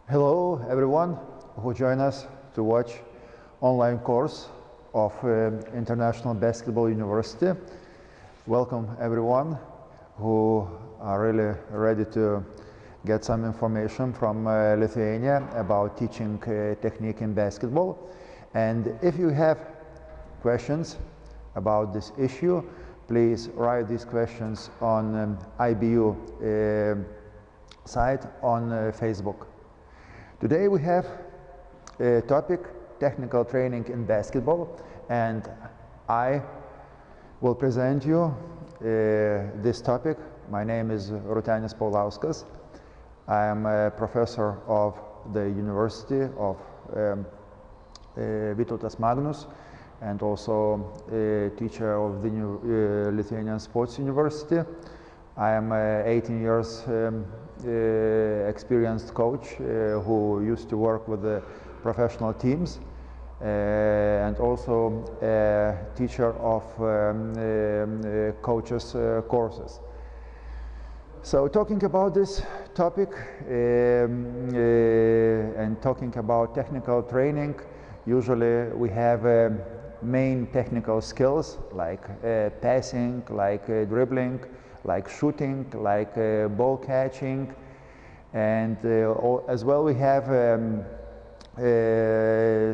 Hello everyone who join us to watch online course of International Basketball University. Welcome everyone who are really ready to get some information from Lithuania about teaching technique in basketball. And if you have questions about this issue, please write these questions on IBU site on Facebook. Today we have a topic, technical training in basketball, and I will present you this topic. My name is Rutenis Paulauskas. I am a professor of the University of Vytautas Magnus and also a teacher of the Lithuanian Sports University. I am 18 years experienced coach who used to work with the professional teams and also a teacher of coaches courses. So talking about this topic and talking about technical training, usually we have main technical skills like passing, like dribbling, like shooting, like ball catching, and as well we have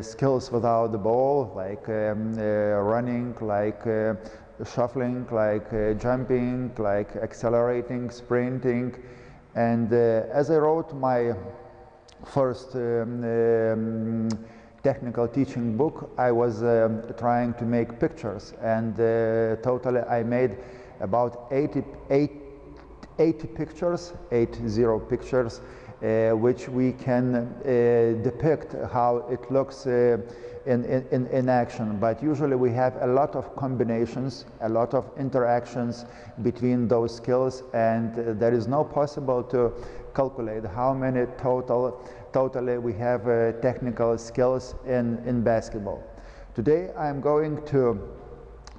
skills without the ball, like running, like shuffling, like jumping, like accelerating, sprinting. And as I wrote my first technical teaching book, I was trying to make pictures, and totally I made about 80 pictures, 80 pictures, which we can depict how it looks in action. But usually we have a lot of combinations, a lot of interactions between those skills, and there is no possible to calculate how many totally we have technical skills in basketball. Today I'm going to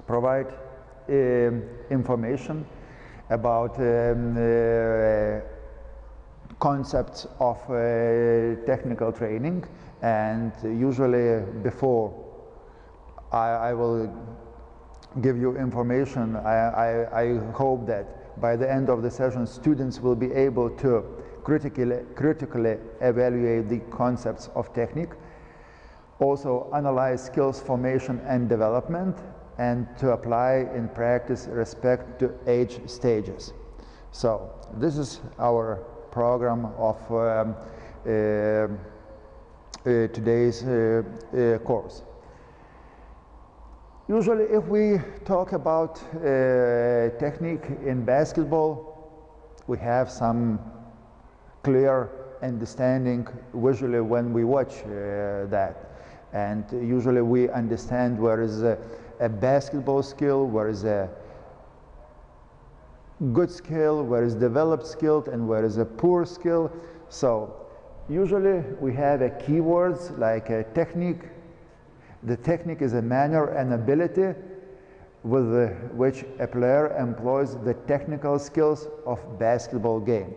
provide information about concepts of technical training, and usually before I will give you information, I hope that by the end of the session students will be able to critically evaluate the concepts of technique, also analyze skills formation and development, and to apply in practice respect to age stages. So this is our program of today's course. Usually if we talk about technique in basketball, we have some clear understanding visually when we watch that, and usually we understand where is a basketball skill, where is a good skill, where is developed skill, and where is a poor skill. So usually we have a keywords like a technique. The technique is a manner and ability with which a player employs the technical skills of basketball game.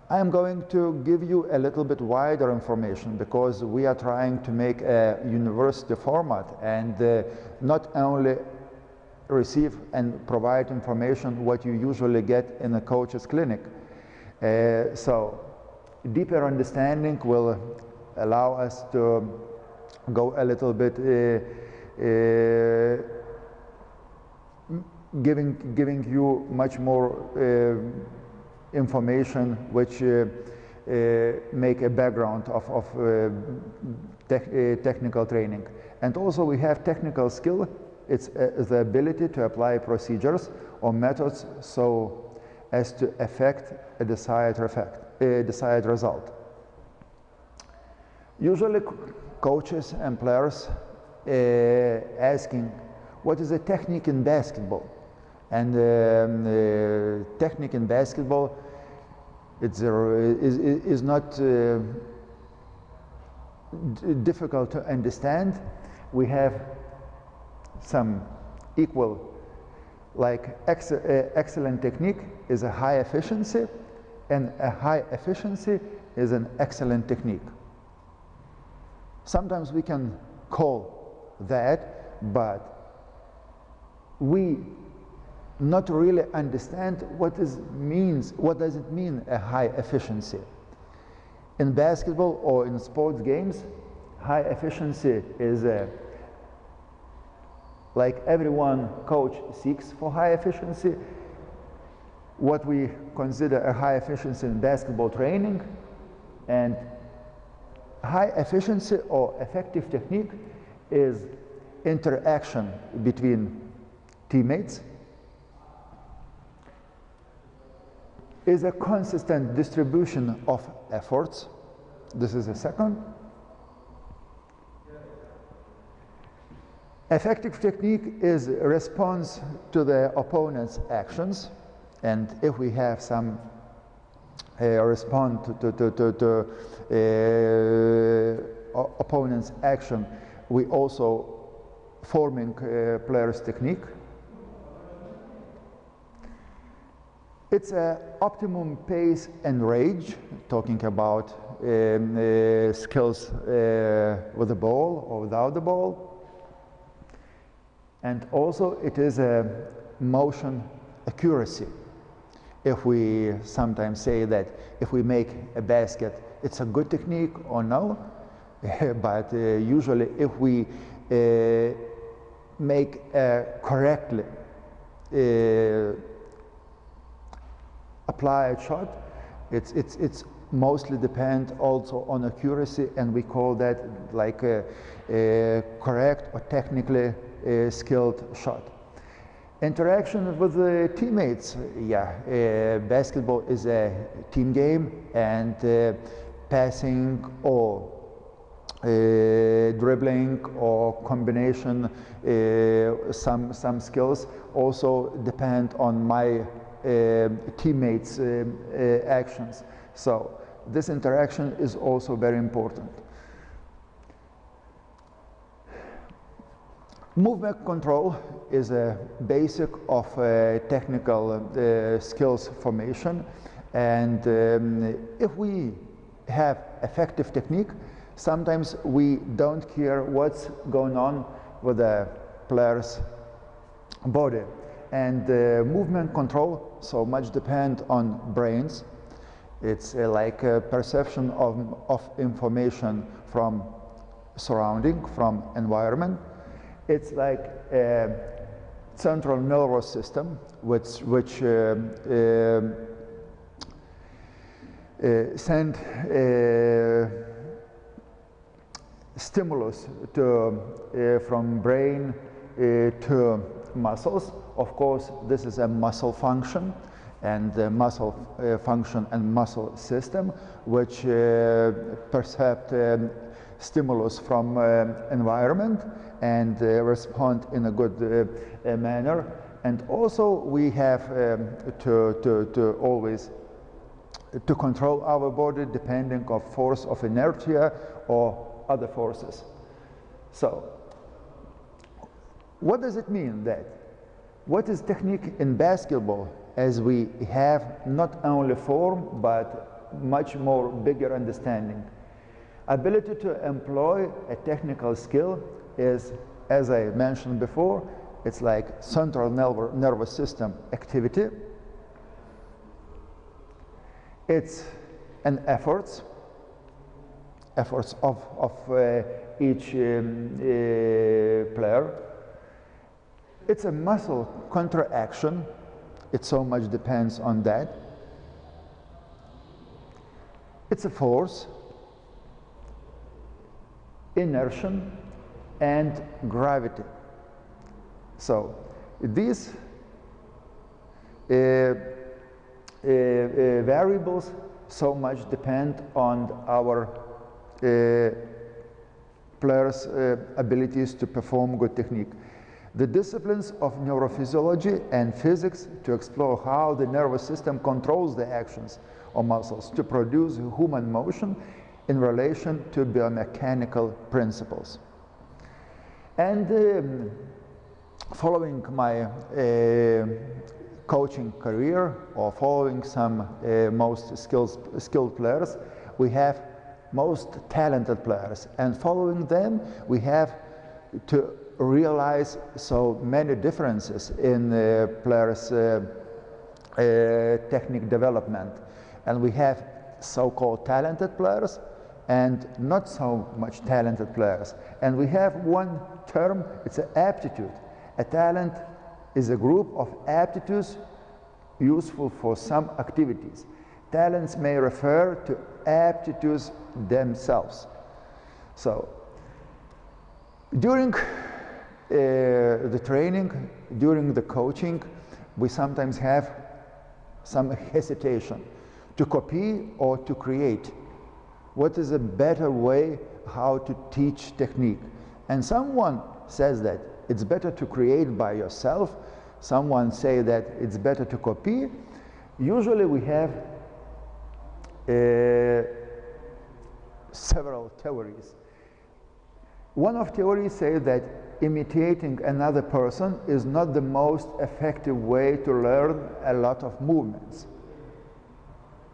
I am going to give you a little bit wider information because we are trying to make a university format and not only receive and provide information what you usually get in a coach's clinic. So deeper understanding will allow us to go a little bit giving you much more information which make a background of technical training. And also we have technical skill. It's the ability to apply procedures or methods so as to affect a desired result. Usually coaches and players asking what is a technique in basketball, and technique in basketball is not difficult to understand. We have some equal, like excellent technique is a high efficiency, and a high efficiency is an excellent technique. Sometimes we can call that, but we not really understand what does it mean a high efficiency. In basketball or in sports games, high efficiency is like everyone coach seeks for high efficiency. What we consider a high efficiency in basketball training, and high efficiency or effective technique is interaction between teammates, is a consistent distribution of efforts. This is the second. Effective technique is a response to the opponent's actions, and if we have some respond to opponent's action, we also forming player's technique. It's an optimum pace and range, talking about skills with the ball or without the ball. And also it is a motion accuracy. If we sometimes say that if we make a basket, it's a good technique or no, but usually if we make correctly apply a shot, it's mostly depend also on accuracy, and we call that like a correct or technically skilled shot. Interaction with the teammates, basketball is a team game, and passing or dribbling or combination, some skills also depend on my teammates' actions. So this interaction is also very important. Movement control is a basic of technical skills formation, and if we have effective technique, sometimes we don't care what's going on with the player's body. And movement control so much depend on brains. It's like a perception of information from surrounding, from environment. It's like a central nervous system which send stimulus to from brain to muscles. Of course, this is a muscle function, and the muscle function and muscle system which percept stimulus from environment and respond in a good manner. And also we have to always to control our body depending on force of inertia or other forces. So what does it mean that? What is technique in basketball, as we have not only form but much more bigger understanding? Ability to employ a technical skill is, as I mentioned before, it's like central nervous system activity. It's an efforts of each player. It's a muscle contraction. It so much depends on that. It's a force, inertia, and gravity. So these variables so much depend on our players' abilities to perform good technique. The disciplines of neurophysiology and physics to explore how the nervous system controls the actions of muscles to produce human motion in relation to biomechanical principles. And following my coaching career, or following some most skilled players, we have most talented players, and following them we have to realize so many differences in players' technique development. And we have so-called talented players and not so much talented players. And we have one term, it's an aptitude. A talent is a group of aptitudes useful for some activities. Talents may refer to aptitudes themselves. So during the training, during the coaching, we sometimes have some hesitation to copy or to create. What is a better way how to teach technique? And someone says that it's better to create by yourself. Someone say that it's better to copy. Usually we have several theories. One of theories say that imitating another person is not the most effective way to learn a lot of movements.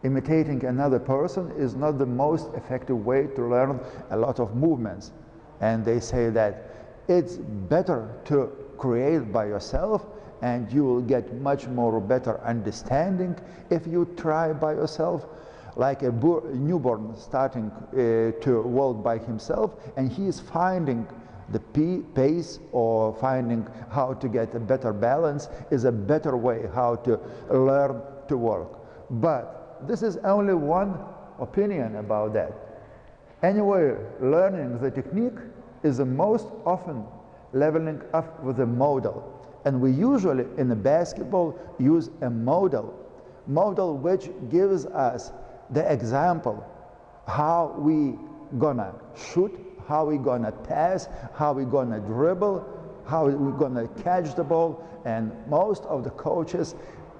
Imitating another person is not the most effective way to learn a lot of movements. And they say that it's better to create by yourself, and you will get much more better understanding if you try by yourself. Like a newborn starting to walk by himself, and he is finding the pace or finding how to get a better balance is a better way how to learn to walk. But this is only one opinion about that. Anyway, learning the technique is the most often leveling up with a model. And we usually in the basketball use a model which gives us the example how we gonna shoot, how we gonna pass, how we gonna dribble, how we gonna catch the ball. And most of the coaches,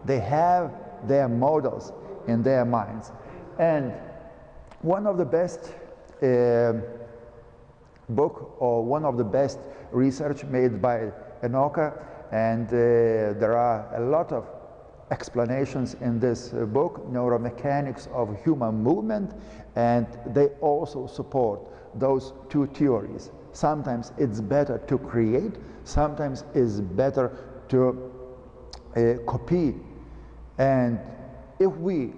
they have their models in their minds. And one of the best book or one of the best research made by Enoka, and there are a lot of explanations in this book, Neuromechanics of Human Movement, and they also support those two theories. Sometimes it's better to create, sometimes it's better to copy. And if we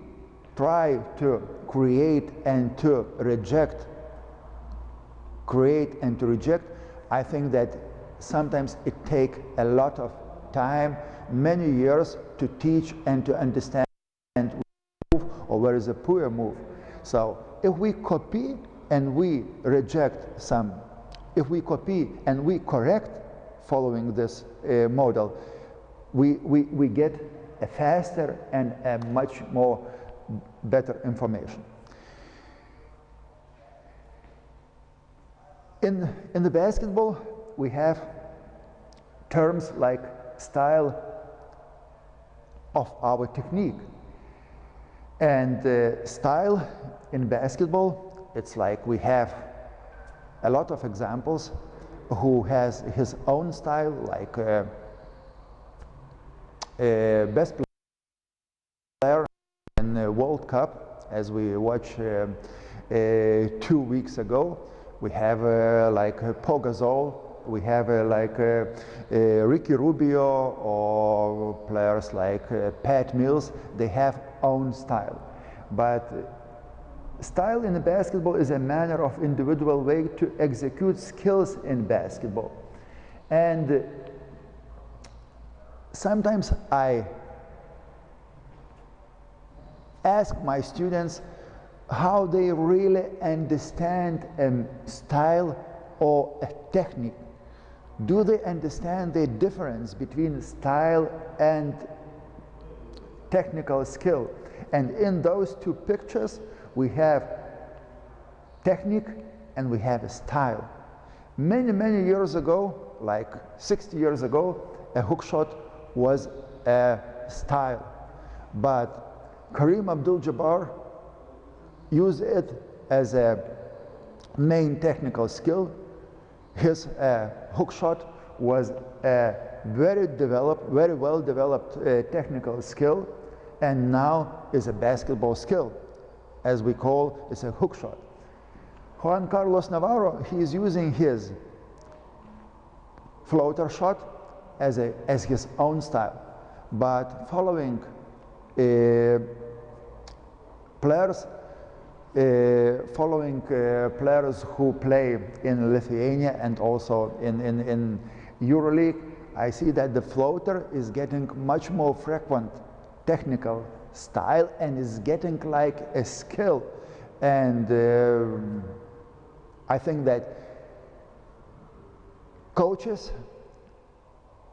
try to create and to reject, I think that sometimes it takes a lot of time, many years to teach and to understand move or where is a poor move. So if we copy and we reject some, if we copy and we correct following this model, we get a faster and a much more better information. In the basketball, we have terms like style of our technique. And style in basketball, it's like we have a lot of examples who has his own style, like best player in the World Cup, as we watched 2 weeks ago. We have like Paul Gasol, we have Ricky Rubio, or players like Pat Mills. They have own style. But style in the basketball is a manner of individual way to execute skills in basketball. And sometimes I ask my students how they really understand a style or a technique. Do they understand the difference between style and technical skill? And in those two pictures, we have technique and we have a style. Many, many years ago, like 60 years ago, a hook shot was a style. But Kareem Abdul-Jabbar used it as a main technical skill. His hook shot was a very well developed technical skill, and now is a basketball skill. as we call, it's a hook shot. Juan Carlos Navarro, he is using his floater shot as his own style, but following players who play in Lithuania and also in EuroLeague, I see that the floater is getting much more frequent technical style and is getting like a skill. And I think that coaches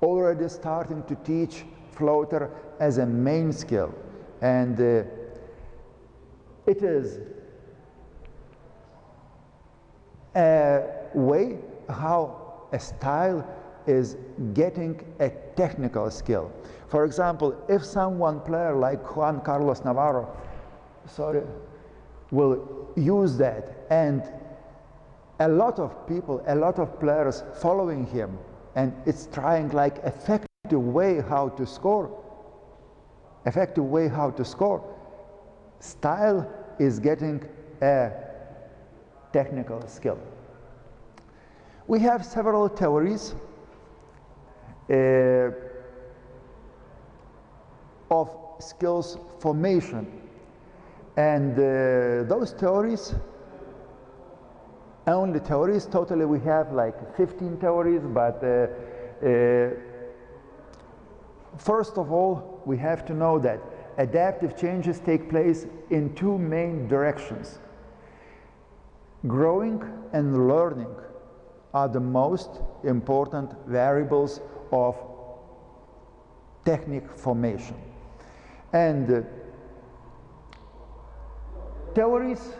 already starting to teach floater as a main skill, and it is a way how a style is getting a technical skill. For example, if someone player like Juan Carlos Navarro, will use that, and a lot of people, a lot of players following him, and it's trying like effective way how to score, style is getting a technical skill. We have several theories of skills formation, and those theories, only theories, totally we have like 15 theories, but first of all, we have to know that adaptive changes take place in two main directions. Growing and learning are the most important variables of technique formation. And theories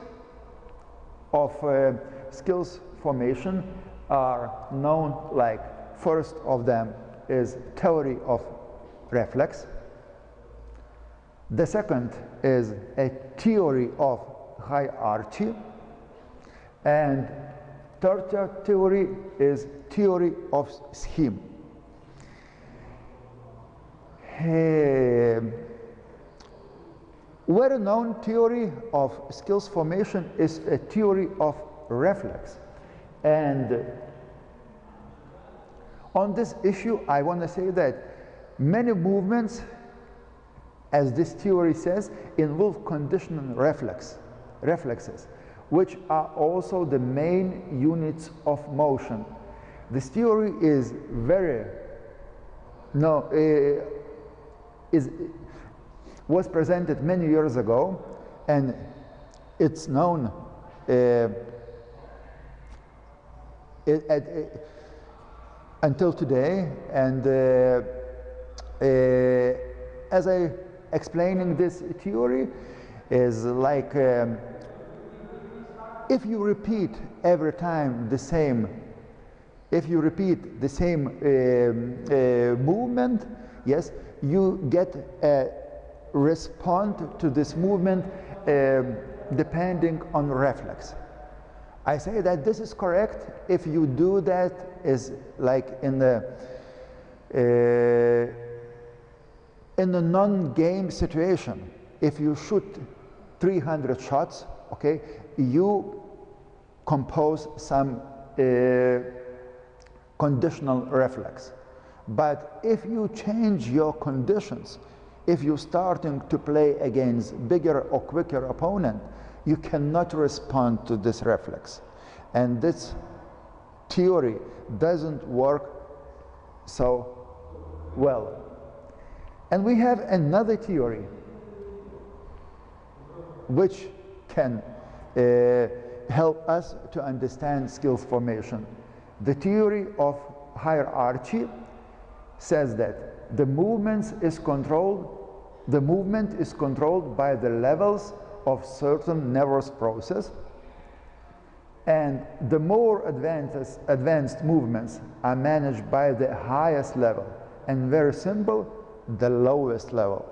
of skills formation are known, like first of them is theory of reflex. The second is a theory of hierarchy, and third theory is theory of scheme. Well-known theory of skills formation is a theory of reflex, and on this issue I want to say that many movements, as this theory says, involve conditional reflexes, which are also the main units of motion. This theory is was presented many years ago, and it's known until today. And as I explaining this theory is like if you repeat every time the same, movement, yes, you get a response to this movement depending on reflex. I say that this is correct if you do that is like in the non-game situation. If you shoot 300 shots, okay, you compose some conditional reflex. But if you change your conditions, if you're starting to play against bigger or quicker opponent, you cannot respond to this reflex. And this theory doesn't work so well. And we have another theory which can help us to understand skills formation. The theory of hierarchy says that the movement is controlled by the levels of certain nervous process, and the more advanced movements are managed by the highest level, and very simple, the lowest level.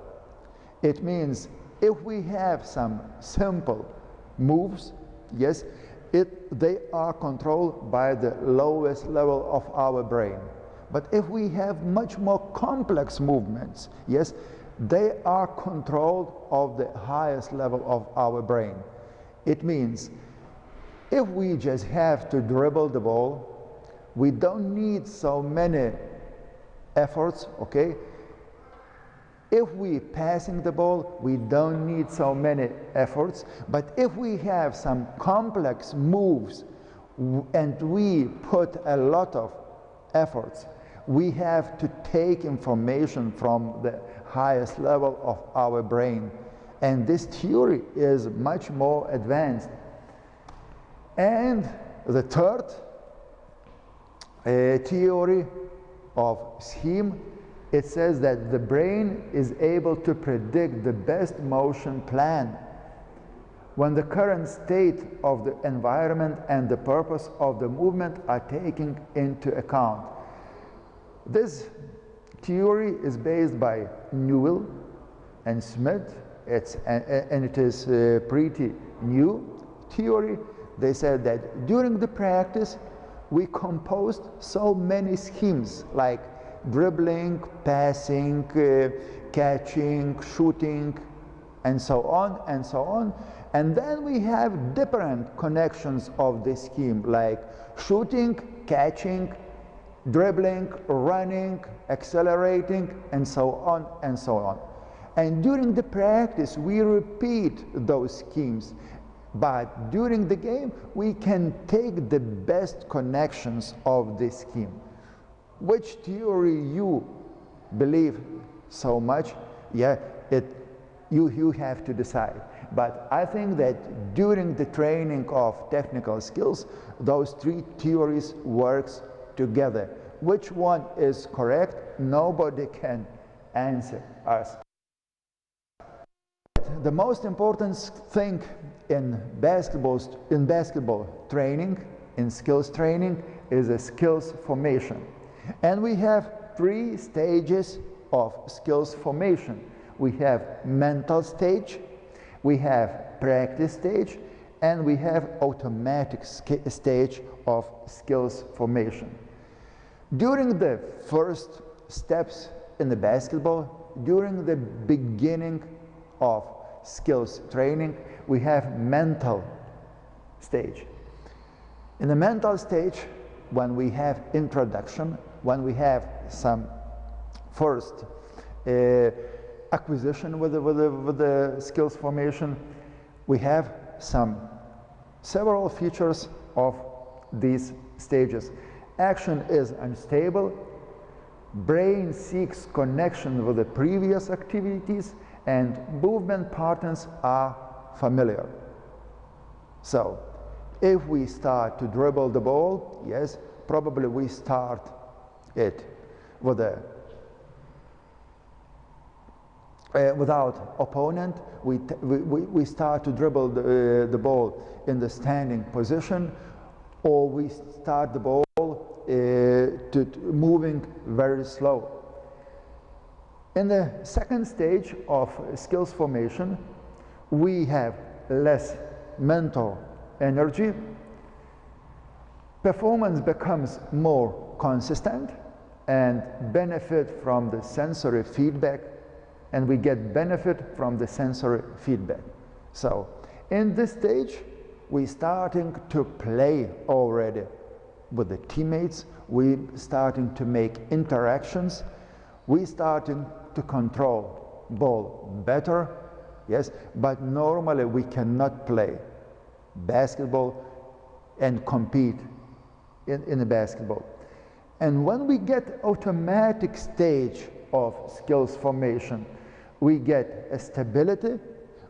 It means if we have some simple moves, yes, they are controlled by the lowest level of our brain. But if we have much more complex movements, yes, they are controlled of the highest level of our brain. It means if we just have to dribble the ball, we don't need so many efforts, okay? If we passing the ball, we don't need so many efforts. But if we have some complex moves and we put a lot of efforts, we have to take information from the highest level of our brain. And this theory is much more advanced. And the third theory of scheme, it says that the brain is able to predict the best motion plan when the current state of the environment and the purpose of the movement are taken into account. This theory is based by Newell and Smith. It is a pretty new theory. They said that during the practice we composed so many schemes like dribbling, passing, catching, shooting, and so on and so on. And then we have different connections of this scheme like shooting, catching, dribbling, running, accelerating, and so on and so on. And during the practice we repeat those schemes, but during the game we can take the best connections of this scheme. Which theory you believe so much? Yeah, you have to decide. But I think that during the training of technical skills, those three theories works together. Which one is correct? Nobody can answer us. The most important thing in basketball training, in skills training, is a skills formation. And we have three stages of skills formation. We have mental stage, we have practice stage, and we have automatic stage of skills formation. During the first steps in the basketball, during the beginning of skills training, we have mental stage. In the mental stage, when we have introduction, when we have some first acquisition with the skills formation, we have several features of these stages. Action is unstable, brain seeks connection with the previous activities, and movement patterns are familiar. So if we start to dribble the ball, yes, probably we start it with without opponent. We start to dribble the ball in the standing position, or we start the ball to moving very slow. In the second stage of skills formation, we have less mental energy. Performance becomes more consistent and benefit from the sensory feedback, and we get benefit from the sensory feedback. So in this stage, we starting to play already with the teammates, we starting to make interactions, we starting to control ball better, yes, but normally we cannot play basketball and compete in the basketball. And when we get automatic stage of skills formation, we get a stability,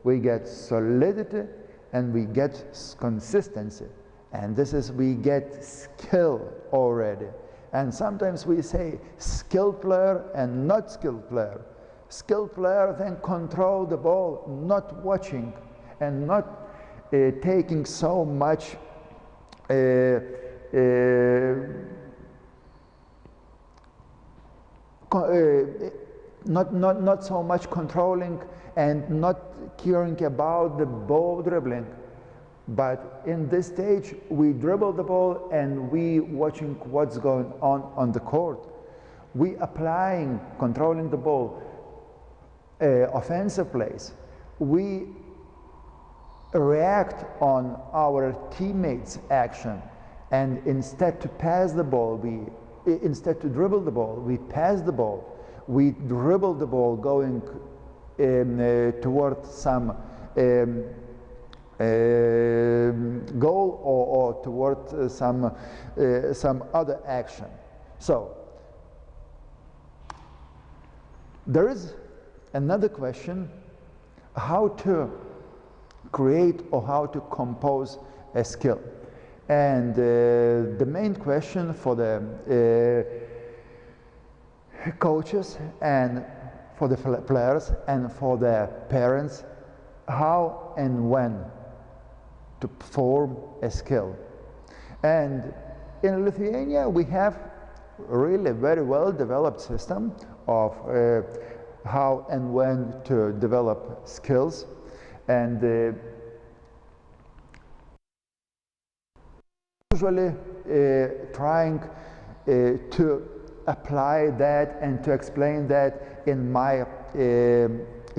we get solidity, and we get consistency. And this is, we get skill already. And sometimes we say skilled player and not skilled player. Skilled player then control the ball, not watching and not taking so much not so much controlling and not caring about the ball dribbling. But in this stage, we dribble the ball and we watching what's going on the court. We applying, controlling the ball offensive plays, we react on our teammates' action, and instead to pass the ball, instead to dribble the ball, we pass the ball, we dribble the ball going toward some goal or toward some other action. So there is another question: how to create or how to compose a skill. And the main question for the coaches and for the players and for the parents, how and when to form a skill. And in Lithuania we have really very well developed system of how and when to develop skills, and usually trying to apply that and to explain that in my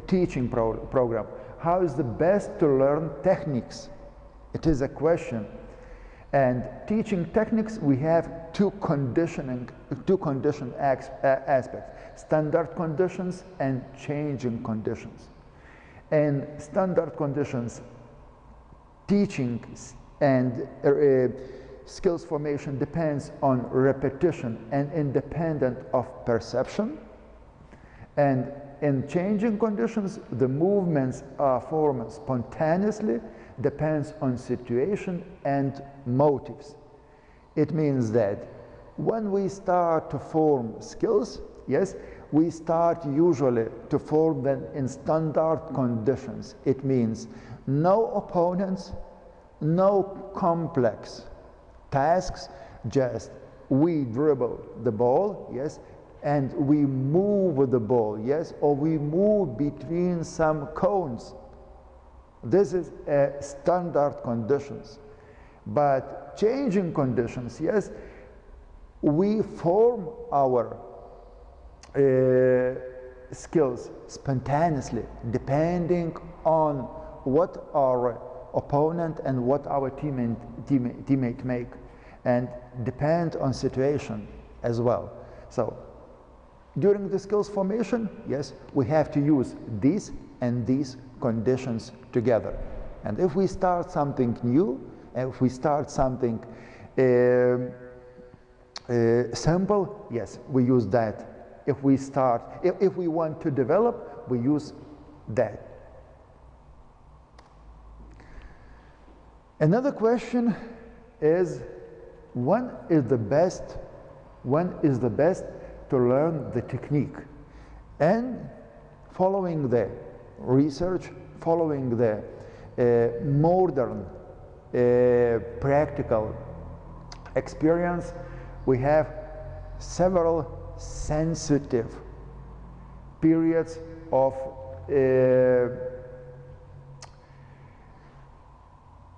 teaching program. How is the best to learn techniques? It is a question. And teaching techniques, we have two condition aspects: standard conditions and changing conditions. And standard conditions, teaching and skills formation depends on repetition and independent of perception. And in changing conditions, the movements are formed spontaneously, depends on situation and motives. It means that when we start to form skills, yes, we start usually to form them in standard conditions. It means no opponents, no complex tasks, just we dribble the ball, yes, and we move the ball, yes, or we move between some cones. This is standard conditions. But changing conditions, yes, we form our skills spontaneously, depending on what our opponent and what our teammate make, and depend on situation as well. So during the skills formation, yes, we have to use these and these conditions together. And if we start something new, if we start something simple, yes, we use that. If we want to develop, we use that. Another question is, when is the best to learn the technique? And following the research, following the modern practical experience, we have several sensitive periods of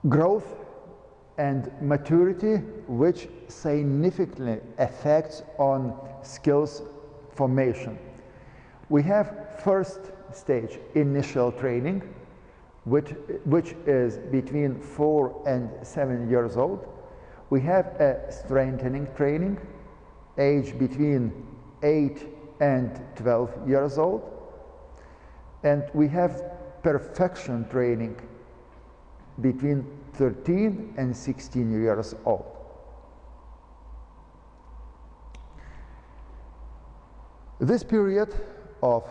growth and maturity, which significantly affects on skills formation. We have first stage, initial training, which is between 4 and 7 years old. We have a strengthening training, age between 8 and 12 years old. And we have perfection training between 13 and 16 years old. This period of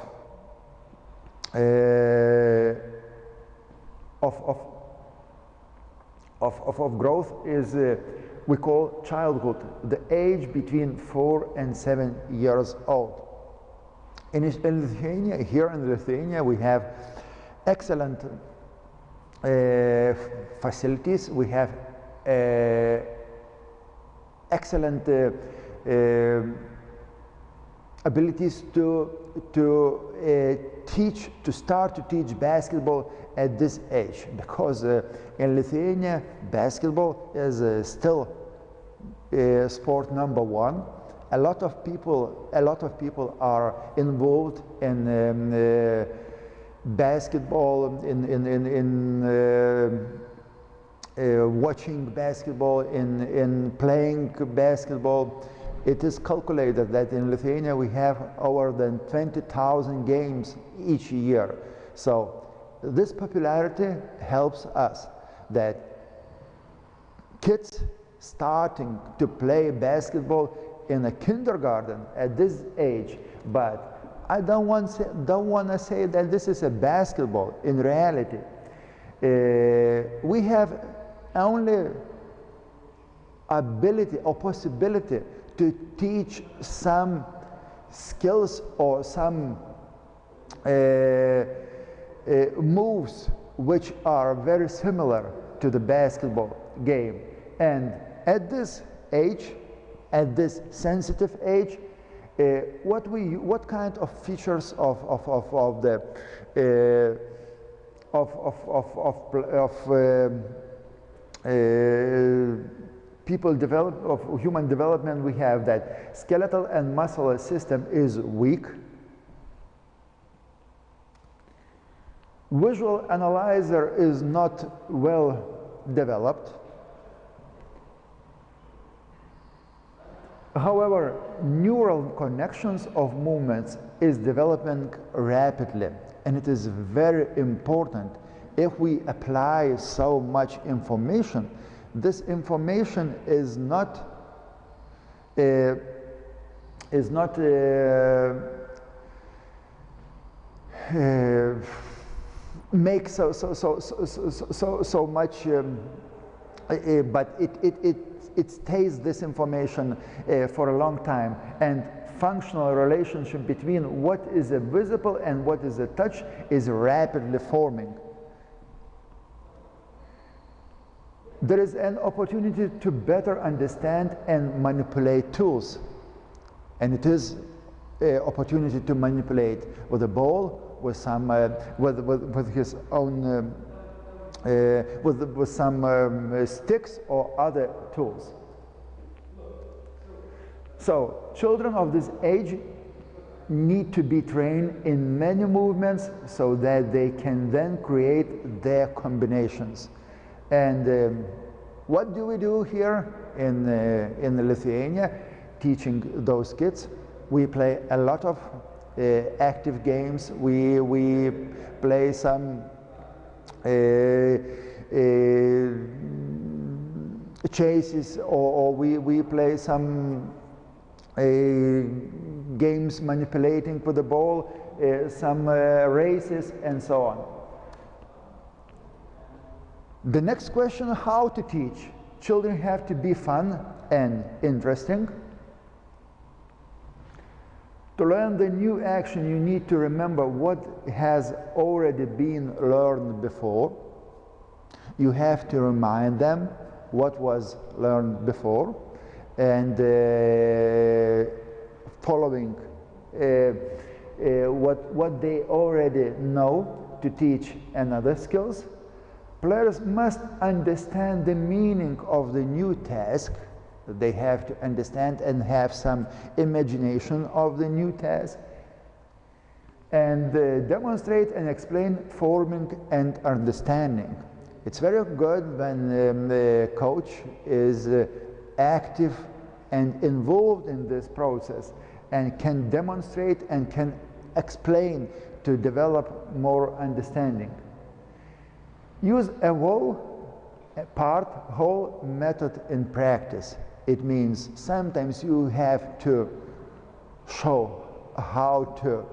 growth is we call childhood, the age between 4 and 7 years old. In Lithuania, here in Lithuania, we have excellent facilities. We have excellent abilities to start to teach basketball at this age, because in Lithuania basketball is still sport number one, a lot of people are involved in basketball, watching basketball, in playing basketball. It is calculated that in Lithuania we have over than 20,000 games each year. So this popularity helps us, that kids starting to play basketball in a kindergarten at this age, but I don't want to say that this is a basketball. In reality, we have only ability or possibility to teach some skills or some moves which are very similar to the basketball game. And at this age, at this sensitive age, what kind of features of human development we have, that skeletal and muscular system is weak. Visual analyzer is not well developed. However, neural connections of movements is developing rapidly, and it is very important. If we apply so much information, this information is not make so much, but it stays this information for a long time, and functional relationship between what is a visible and what is a touch is rapidly forming. There is an opportunity to better understand and manipulate tools, and it is an opportunity to manipulate with a ball, with some with his own with some sticks or other tools. So children of this age need to be trained in many movements so that they can then create their combinations. And what do we do here in Lithuania, teaching those kids? We play a lot of active games. We play some chases, or we play some games manipulating with the ball, some races, and so on. The next question, how to teach. Children have to be fun and interesting. To learn the new action, you need to remember what has already been learned before. You have to remind them what was learned before, and following what they already know to teach another skills. Players must understand the meaning of the new task. They have to understand and have some imagination of the new task, and demonstrate and explain forming and understanding. It's very good when the coach is active and involved in this process and can demonstrate and can explain to develop more understanding. Use a whole method in practice. It means sometimes you have to show how to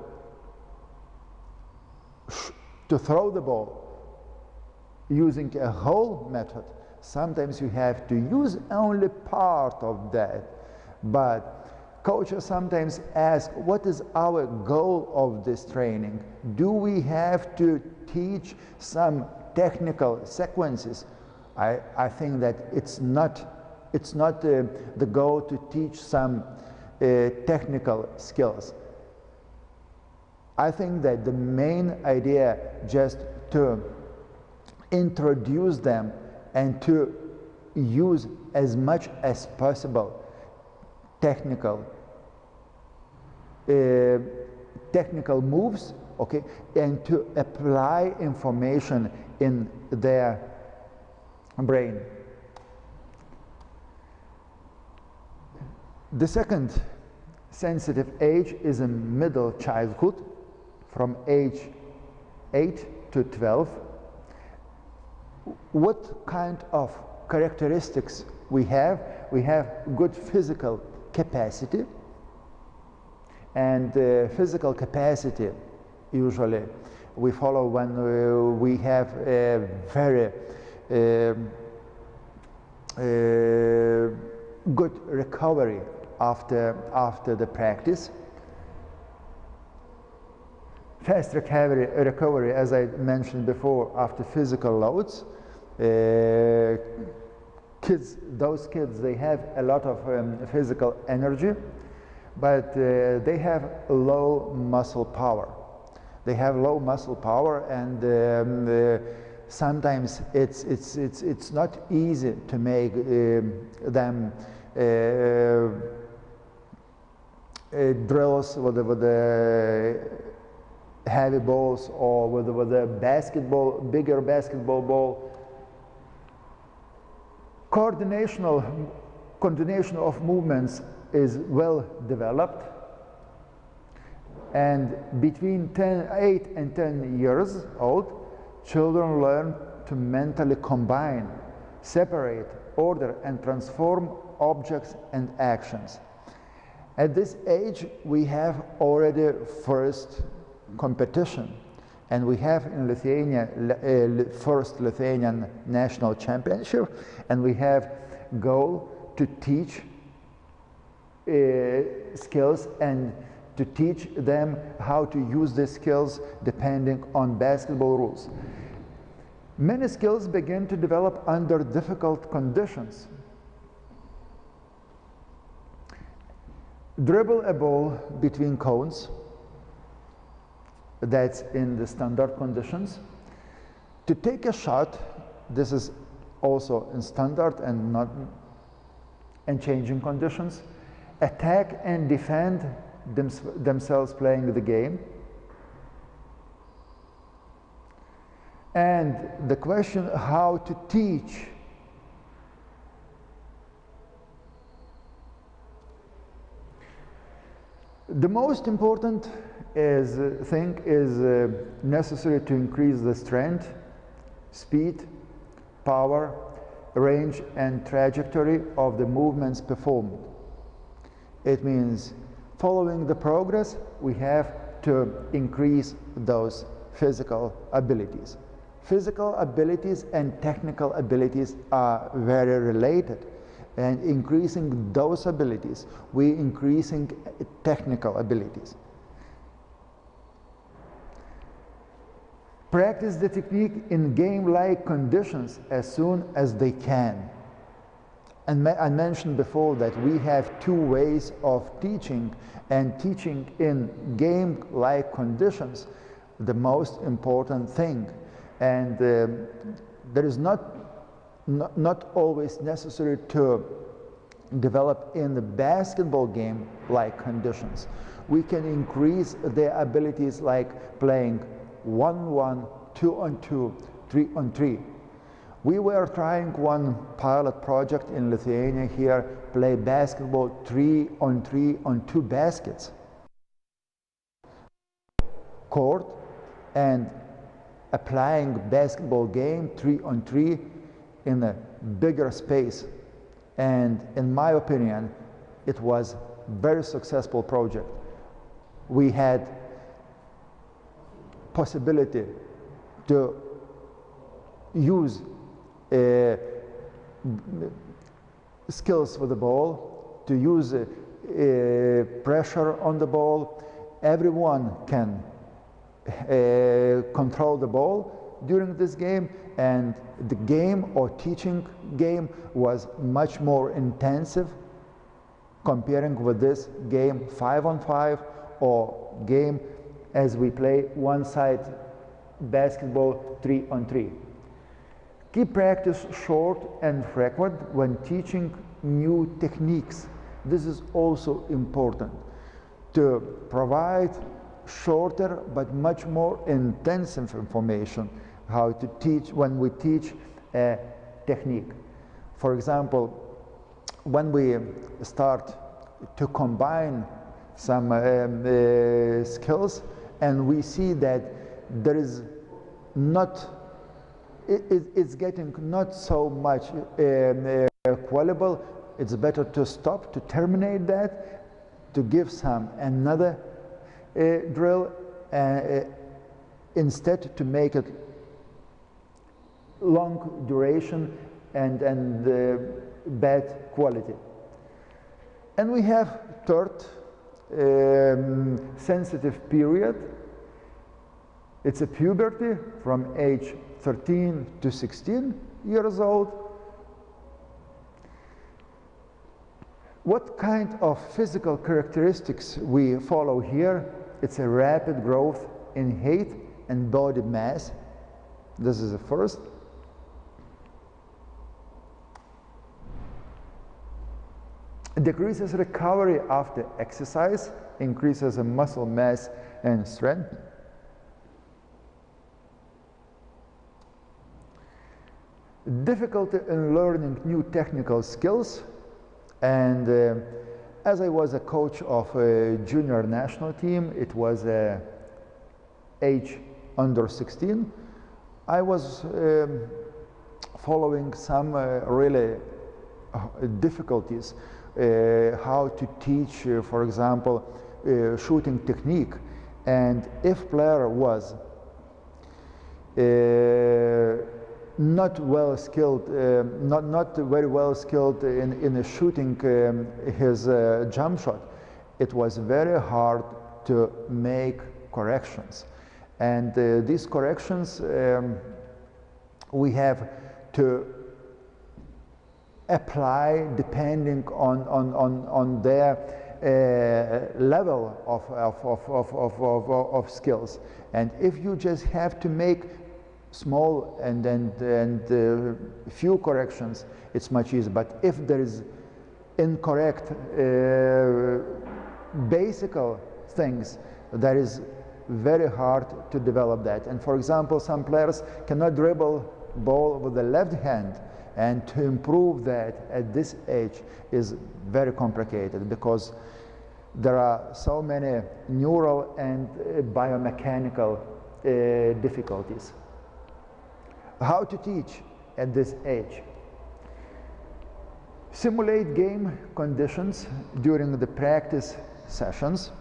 throw the ball using a whole method. Sometimes you have to use only part of that. But coaches sometimes ask, what is our goal of this training? Do we have to teach some technical sequences? I think that it's not the goal to teach some technical skills. I think that the main idea just to introduce them and to use as much as possible technical technical moves, okay, and to apply information in their brain. The second sensitive age is in middle childhood, from age 8 to 12. What kind of characteristics we have? We have good physical capacity, and physical capacity usually we follow when we have a very good recovery after the practice. Fast recovery, as I mentioned before, after physical loads. Those kids, they have a lot of physical energy, but they have low muscle power. They have low muscle power, and sometimes it's not easy to make them drills with the heavy balls, or with a basketball, bigger basketball ball. Coordination of movements is well developed, and between 8 and 10 years old, children learn to mentally combine, separate, order, and transform objects and actions. At this age, we have already first competition, and we have in Lithuania first Lithuanian national championship, and we have goal to teach skills and to teach them how to use these skills depending on basketball rules. Many skills begin to develop under difficult conditions. Dribble a ball between cones, that's in the standard conditions. To take a shot, this is also in standard and not in changing conditions. Attack and defend themselves playing the game. And the question how to teach. The most important thing is necessary to increase the strength, speed, power, range, and trajectory of the movements performed. It means following the progress, we have to increase those physical abilities. Physical abilities and technical abilities are very related. And increasing those abilities, we increasing technical abilities. Practice the technique in game-like conditions as soon as they can. And I mentioned before that we have two ways of teaching, and teaching in game-like conditions, the most important thing. And there is not always necessary to develop in the basketball game like conditions. We can increase their abilities like playing 1-1, 2-on-2, 3-on-3. We were trying one pilot project in Lithuania here, play basketball 3-on-3 on 2 baskets. Court, and applying basketball game 3-on-3 in a bigger space, and in my opinion it was very successful project. We had possibility to use skills with the ball, to use pressure on the ball. Everyone can control the ball during this game, and the game or teaching game was much more intensive comparing with this game 5-on-5 or game as we play one-side basketball 3-on-3. Keep practice short and frequent when teaching new techniques. This is also important. to provide shorter but much more intensive information how to teach when we teach a technique. For example, when we start to combine some skills and we see that there is not, it's getting not so much qualifiable, it's better to stop, to terminate that, to give some another drill, instead to make it long duration and bad quality. And we have third sensitive period. It's a puberty from age 13 to 16 years old. What kind of physical characteristics we follow here? It's a rapid growth in height and body mass. This is the first. Decreases recovery after exercise, increases in muscle mass and strength. Difficulty in learning new technical skills, and as I was a coach of a junior national team, it was age under 16, I was following some really difficulties how to teach, for example, shooting technique. And if player was not well skilled, not very well skilled in shooting his jump shot, it was very hard to make corrections. And these corrections we have to apply depending on their level of skills. And if you just have to make small and few corrections, it's much easier. But if there is incorrect basic things, that is very hard to develop that. And for example, some players cannot dribble ball with the left hand, and to improve that at this age is very complicated because there are so many neural and biomechanical difficulties. How to teach at this age? Simulate game conditions during the practice sessions.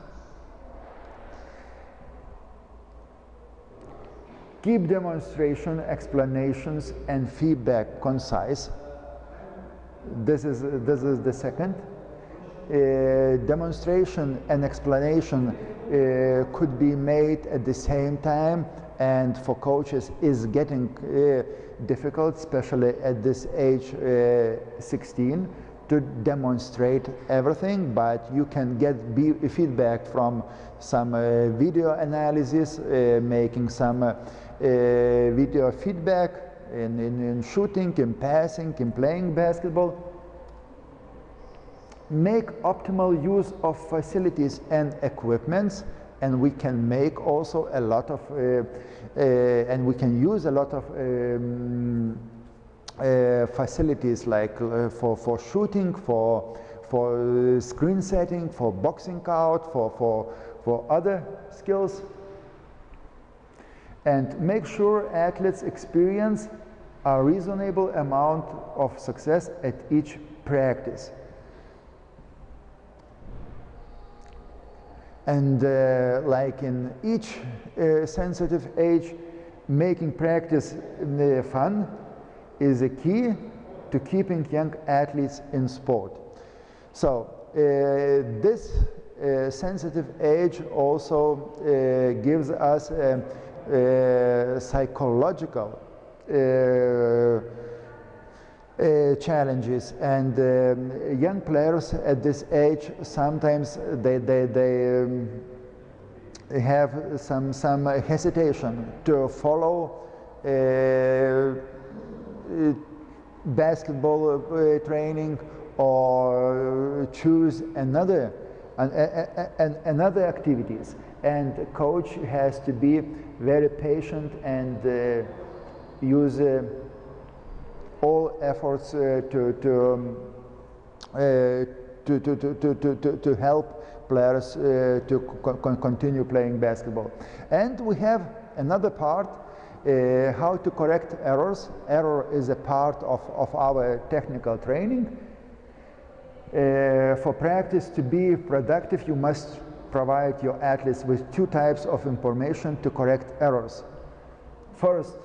Keep demonstration, explanations, and feedback concise. This is the second. Demonstration and explanation could be made at the same time, and for coaches is getting difficult, especially at this age 16, to demonstrate everything, but you can get feedback from some video analysis, making some video feedback in shooting, in passing, in playing basketball. Make optimal use of facilities and equipments, and we can make also a lot of and we can use a lot of facilities like for shooting, for screen setting, for boxing out, for other skills. And make sure athletes experience a reasonable amount of success at each practice. And like in each sensitive age, making practice fun is a key to keeping young athletes in sport. So this sensitive age also gives us psychological challenges, and young players at this age sometimes they have some hesitation to follow basketball training or choose another and other activities. And the coach has to be very patient and use all efforts to help players to continue playing basketball. And we have another part, how to correct errors. Error is a part of our technical training. For practice to be productive, you must provide your athletes with two types of information to correct errors. First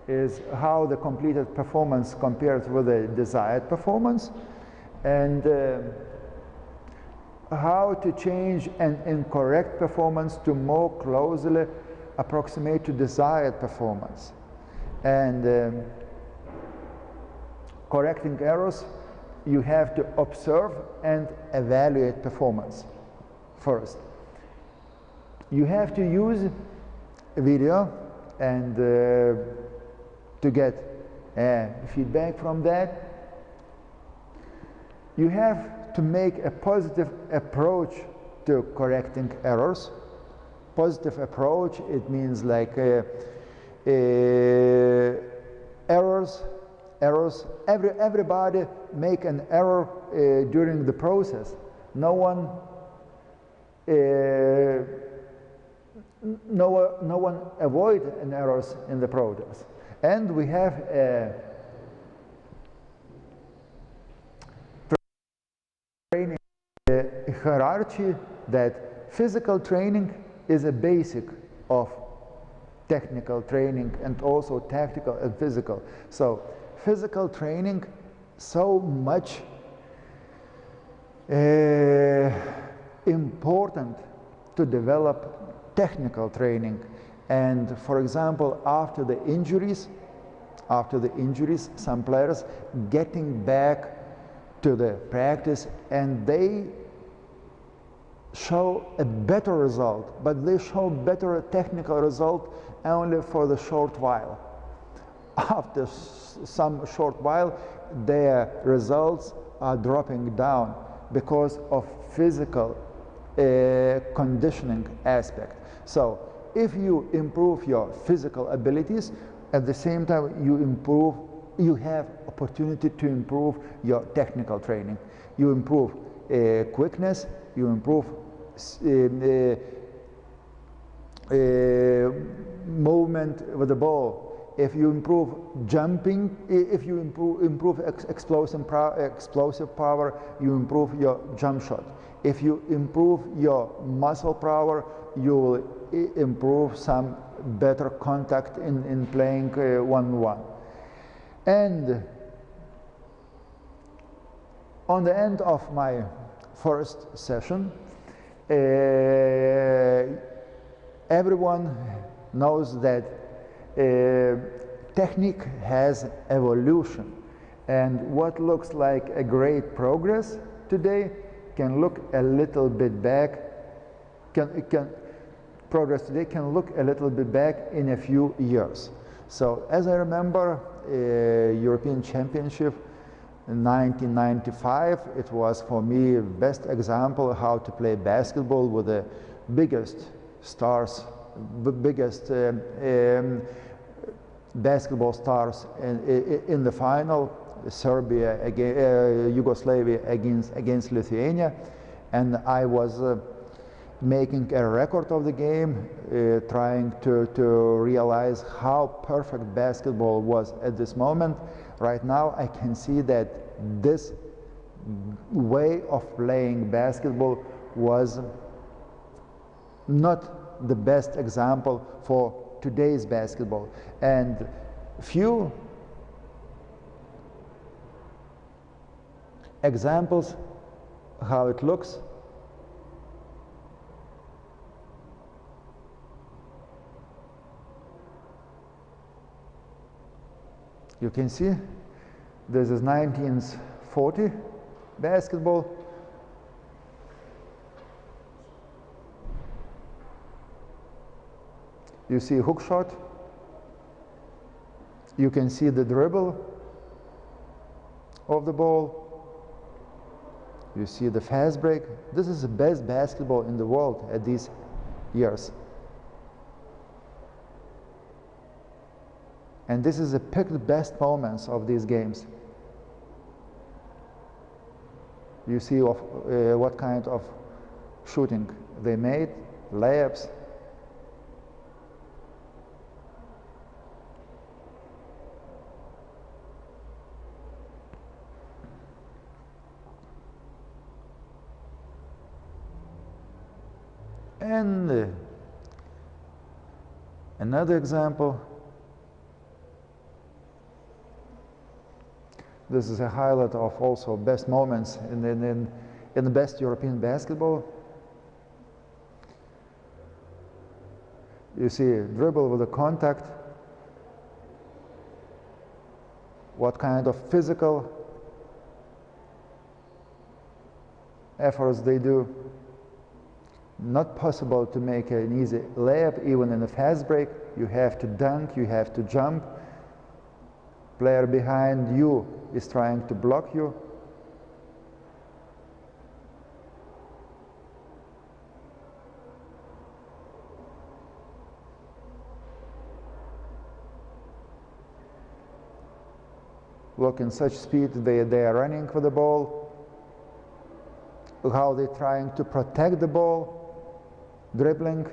is how the completed performance compares with the desired performance, and how to change an incorrect performance to more closely approximate to desired performance. And correcting errors, you have to observe and evaluate performance first. You have to use video and to get feedback from that. You have to make a positive approach to correcting errors. Positive approach, it means like errors. Everybody make an error during the process. No one avoid an errors in the process. And we have a training hierarchy that physical training is a basic of technical training and also tactical and physical. So physical training so much important to develop technical training. And for example, after the injuries, some players getting back to the practice and they show a better result, but they show better technical result only for the short while. After some short while, their results are dropping down because of physical conditioning aspect. So if you improve your physical abilities, at the same time you have opportunity to improve your technical training. You improve quickness, you improve movement with the ball. If you improve jumping, if you improve explosive power, you improve your jump shot. If you improve your muscle power, you will improve some better contact in playing one-on-one. And on the end of my first session, everyone knows that technique has evolution, and what looks like a great progress today can look a little bit back. Progress today can look a little bit back in a few years. So as I remember, European Championship in 1995, it was for me best example how to play basketball with the biggest stars, biggest basketball stars in the final, Serbia Yugoslavia against Lithuania, and I was making a record of the game, trying to realize how perfect basketball was at this moment. Right now I can see that this way of playing basketball was not the best example for today's basketball. And few examples how it looks. You can see this is 1940 basketball. You see hook shot. You can see the dribble of the ball. You see the fast break. This is the best basketball in the world at these years. And this is the picked best moments of these games. You see what kind of shooting they made, layups. And another example. This is a highlight of also best moments in the best European basketball. You see dribble with the contact. What kind of physical efforts they do. Not possible to make an easy layup even in a fast break. You have to dunk, you have to jump. Player behind you is trying to block you. Look, in such speed they are running for the ball. Look how they're trying to protect the ball, dribbling.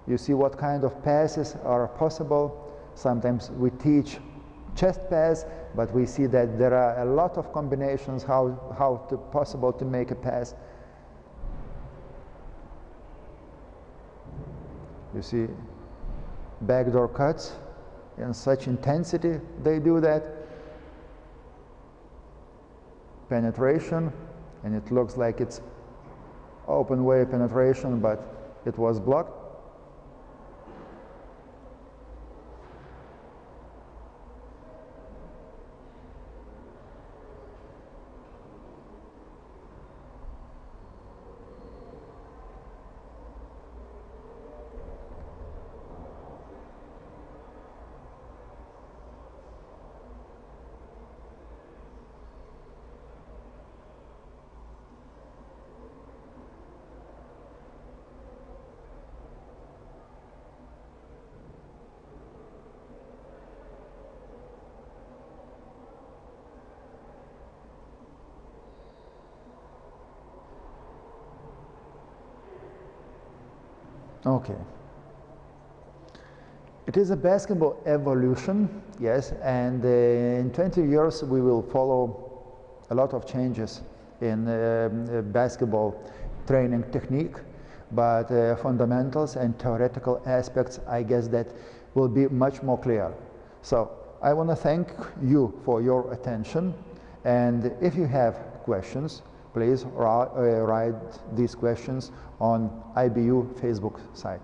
You see what kind of passes are possible. Sometimes we teach chest pass, but we see that there are a lot of combinations how possible to make a pass. You see backdoor cuts in such intensity they do that. Penetration, and it looks like it's open way penetration, but it was blocked. Okay. It is a basketball evolution, yes, and in 20 years we will follow a lot of changes in basketball training technique, but fundamentals and theoretical aspects, I guess that will be much more clear. So I want to thank you for your attention, and if you have questions, please write these questions on IBU Facebook site.